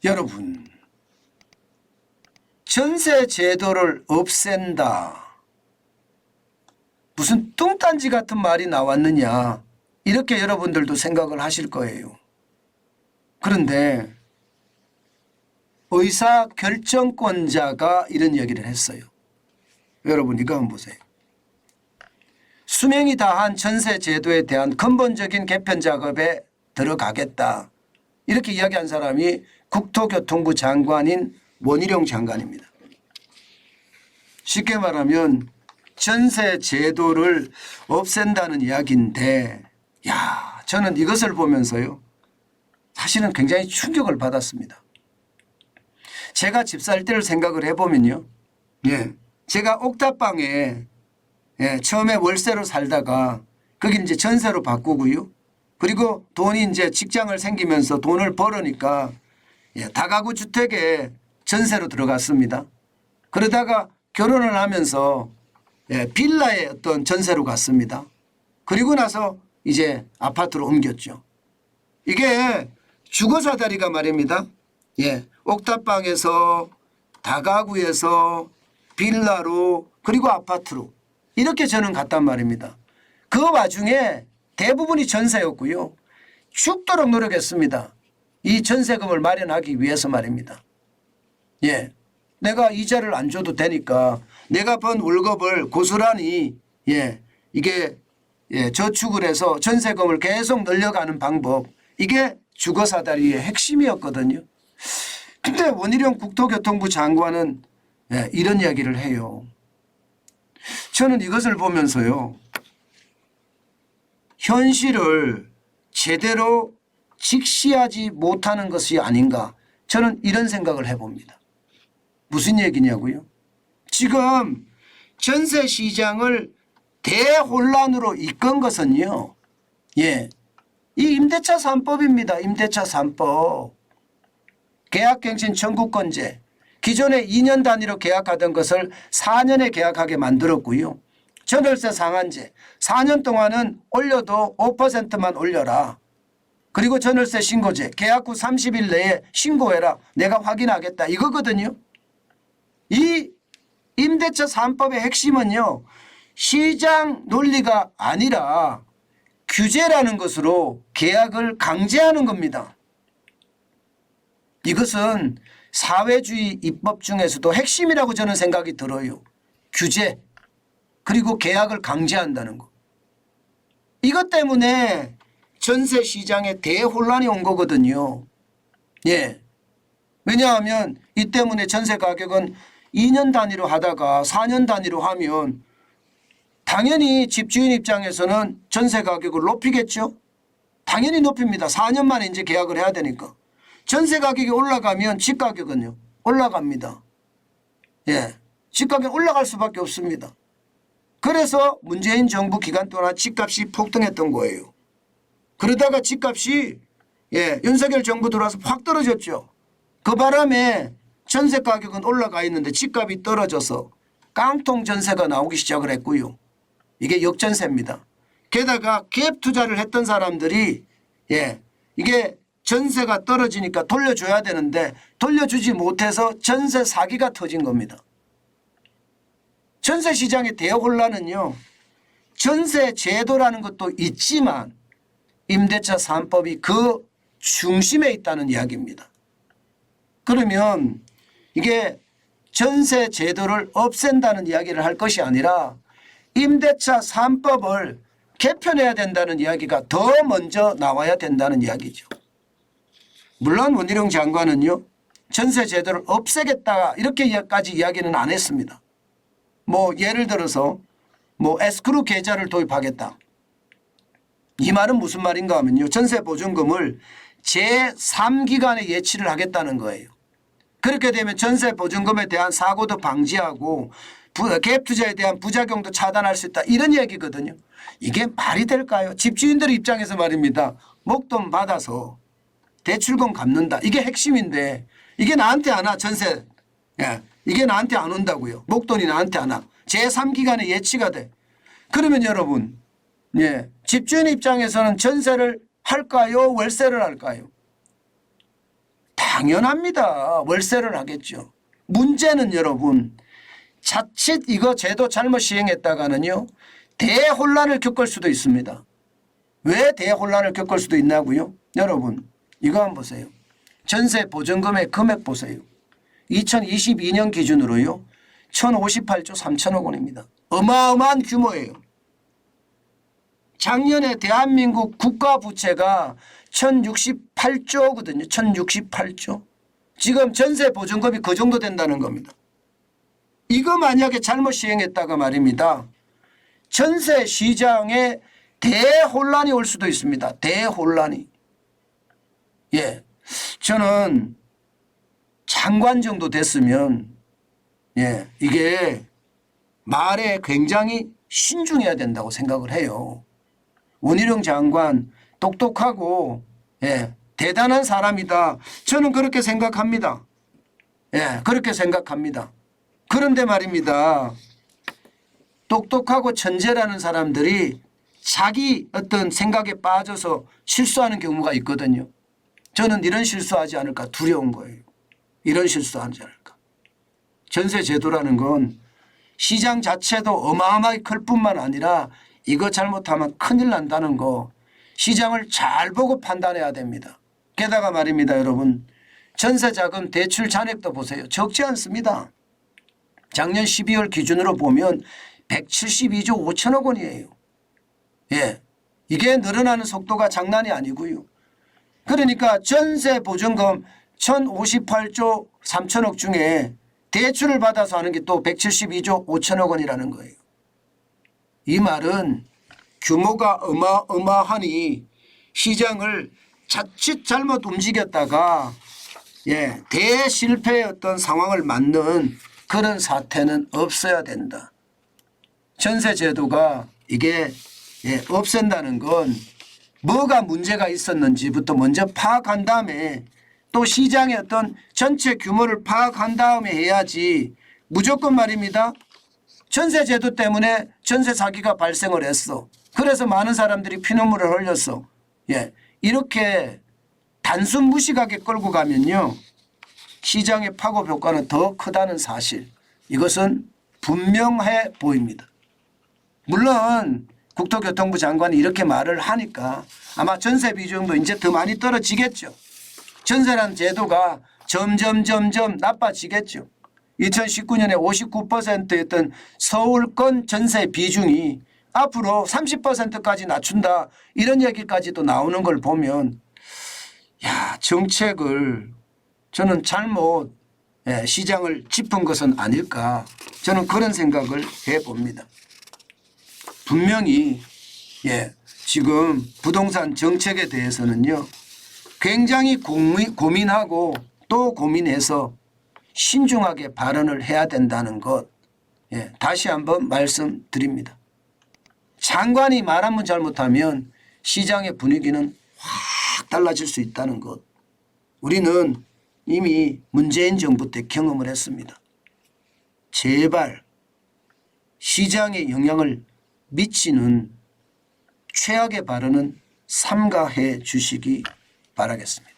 여러분, 전세 제도를 없앤다. 무슨 뚱딴지 같은 말이 나왔느냐. 이렇게 여러분들도 생각을 하실 거예요. 그런데 의사 결정권자가 이런 얘기를 했어요. 여러분 이거 한번 보세요. 수명이 다한 전세 제도에 대한 근본적인 개편 작업에 들어가겠다. 이렇게 이야기한 사람이 국토교통부 장관인 원희룡 장관입니다. 쉽게 말하면 전세 제도를 없앤다는 이야기인데, 야, 저는 이것을 보면서요, 사실은 굉장히 충격을 받았습니다. 제가 집 살 때를 생각을 해보면요, 제가 옥탑방에 처음에 월세로 살다가 거기 이제 전세로 바꾸고요, 그리고 돈이 이제 직장을 생기면서 돈을 벌으니까 다가구 주택에 전세로 들어갔습니다. 그러다가 결혼을 하면서 빌라에 어떤 전세로 갔습니다. 그리고 나서 이제 아파트로 옮겼죠. 이게 주거사다리가 말입니다. 옥탑방에서 다가구에서 빌라로 그리고 아파트로 이렇게 저는 갔단 말입니다. 그 와중에 대부분이 전세였고요. 죽도록 노력했습니다. 이 전세금을 마련하기 위해서 말입니다. 내가 이자를 안 줘도 되니까 내가 번 월급을 고스란히 이게 저축을 해서 전세금을 계속 늘려가는 방법, 이게 주거사다리의 핵심이었거든요. 근데 원희룡 국토교통부 장관은 이런 이야기를 해요. 저는 이것을 보면서요, 현실을 제대로 직시하지 못하는 것이 아닌가, 저는 이런 생각을 해봅니다. 무슨 얘기냐고요? 지금 전세 시장을 대혼란으로 이끈 것은요, 이 임대차 3법입니다. 임대차 3법. 계약갱신 청구권제. 기존에 2년 단위로 계약하던 것을 4년에 계약하게 만들었고요. 전월세 상한제. 4년 동안은 올려도 5%만 올려라. 그리고 전월세 신고제. 계약 후 30일 내에 신고해라. 내가 확인하겠다. 이거거든요. 이 임대차 3법의 핵심은요, 시장 논리가 아니라 규제라는 것으로 계약을 강제하는 겁니다. 이것은 사회주의 입법 중에서도 핵심이라고 저는 생각이 들어요. 규제 그리고 계약을 강제한다는 것. 이것 때문에 전세 시장에 대혼란이 온 거거든요. 왜냐하면 이 때문에 전세 가격은 2년 단위로 하다가 4년 단위로 하면 당연히 집주인 입장에서는 전세 가격을 높이겠죠. 당연히 높입니다. 4년 만에 이제 계약을 해야 되니까. 전세 가격이 올라가면 집 가격은요 올라갑니다. 집가격이 올라갈 수밖에 없습니다. 그래서 문재인 정부 기간 동안 집값이 폭등했던 거예요. 그러다가 집값이 윤석열 정부 들어와서 확 떨어졌죠. 그 바람에 전세 가격은 올라가 있는데 집값이 떨어져서 깡통 전세가 나오기 시작을 했고요. 이게 역전세입니다. 게다가 갭 투자를 했던 사람들이 이게 전세가 떨어지니까 돌려줘야 되는데 돌려주지 못해서 전세 사기가 터진 겁니다. 전세 시장의 대혼란은요, 전세 제도라는 것도 있지만 임대차 3법이 그 중심에 있다는 이야기입니다. 그러면 이게 전세 제도를 없앤다는 이야기를 할 것이 아니라 임대차 3법을 개편해야 된다는 이야기가 더 먼저 나와야 된다는 이야기죠. 물론 원희룡 장관은요, 전세 제도를 없애겠다 이렇게까지 이야기는 안 했습니다. 예를 들어서 에스크로 계좌를 도입하겠다. 이 말은 무슨 말인가 하면요, 전세 보증금을 제3기간에 예치를 하겠다는 거예요. 그렇게 되면 전세 보증금에 대한 사고도 방지하고 갭 투자에 대한 부작용도 차단할 수 있다, 이런 얘기거든요. 이게 말이 될까요? 집주인들 입장에서 말입니다. 목돈 받아서 대출금 갚는다, 이게 핵심인데 이게 나한테 안 와. 전세 이게 나한테 안 온다고요. 목돈이 나한테 안 와. 제3기간에 예치가 돼. 그러면 여러분, 집주인 입장에서는 전세를 할까요? 월세를 할까요? 당연합니다. 월세를 하겠죠. 문제는 여러분 자칫 이거 제도 잘못 시행했다가는요 대혼란을 겪을 수도 있습니다. 왜 대혼란을 겪을 수도 있냐고요? 여러분 이거 한번 보세요. 전세 보증금의 금액 보세요. 2022년 기준으로요 1058조 3천억 원입니다. 어마어마한 규모예요. 작년에 대한민국 국가 부채가 1068조거든요. 1068조. 지금 전세 보증금이 그 정도 된다는 겁니다. 이거 만약에 잘못 시행했다가 말입니다. 전세 시장에 대혼란이 올 수도 있습니다. 대혼란이. 예. 저는 장관 정도 됐으면 예, 이게 말에 굉장히 신중해야 된다고 생각을 해요. 원희룡 장관 똑똑하고 예, 대단한 사람이다. 저는 그렇게 생각합니다. 예, 그렇게 생각합니다. 그런데 말입니다. 똑똑하고 천재라는 사람들이 자기 어떤 생각에 빠져서 실수하는 경우가 있거든요. 저는 이런 실수하지 않을까 두려운 거예요. 이런 실수하지 않을까. 전세 제도라는 건 시장 자체도 어마어마하게 클 뿐만 아니라 이거 잘못하면 큰일 난다는 거 시장을 잘 보고 판단해야 됩니다. 게다가 말입니다. 여러분 전세자금 대출 잔액도 보세요. 적지 않습니다. 작년 12월 기준으로 보면 172조 5천억 원이에요. 예, 이게 늘어나는 속도가 장난이 아니고요. 그러니까 전세 보증금 1058조 3천억 중에 대출을 받아서 하는 게 또 172조 5천억 원이라는 거예요. 이 말은 규모가 어마어마하니 시장을 자칫 잘못 움직였다가 예, 대실패의 어떤 상황을 맞는 그런 사태는 없어야 된다. 전세 제도가 이게 예, 없앤다는 건 뭐가 문제가 있었는지부터 먼저 파악한 다음에 또 시장의 어떤 전체 규모를 파악한 다음에 해야지 무조건 말입니다. 전세 제도 때문에 전세 사기가 발생을 했어. 그래서 많은 사람들이 피눈물을 흘렸어. 예, 이렇게 단순 무식하게 끌고 가면요. 시장의 파급 효과는 더 크다는 사실. 이것은 분명해 보입니다. 물론 국토교통부 장관이 이렇게 말을 하니까 아마 전세 비중도 이제 더 많이 떨어지겠죠. 전세라는 제도가 점점 나빠지겠죠. 2019년에 59%였던 서울권 전세 비중이 앞으로 30%까지 낮춘다. 이런 얘기까지도 나오는 걸 보면 야, 정책을 저는 잘못 시장을 짚은 것은 아닐까. 저는 그런 생각을 해봅니다. 분명히 지금 부동산 정책에 대해서는요. 굉장히 고민하고 또 고민해서 신중하게 발언을 해야 된다는 것 다시 한번 말씀드립니다. 장관이 말 한 번 잘못하면 시장의 분위기는 확 달라질 수 있다는 것. 우리는 이미 문재인 정부 때 경험을 했습니다. 제발 시장에 영향을 미치는 최악의 발언은 삼가해 주시기 바라겠습니다.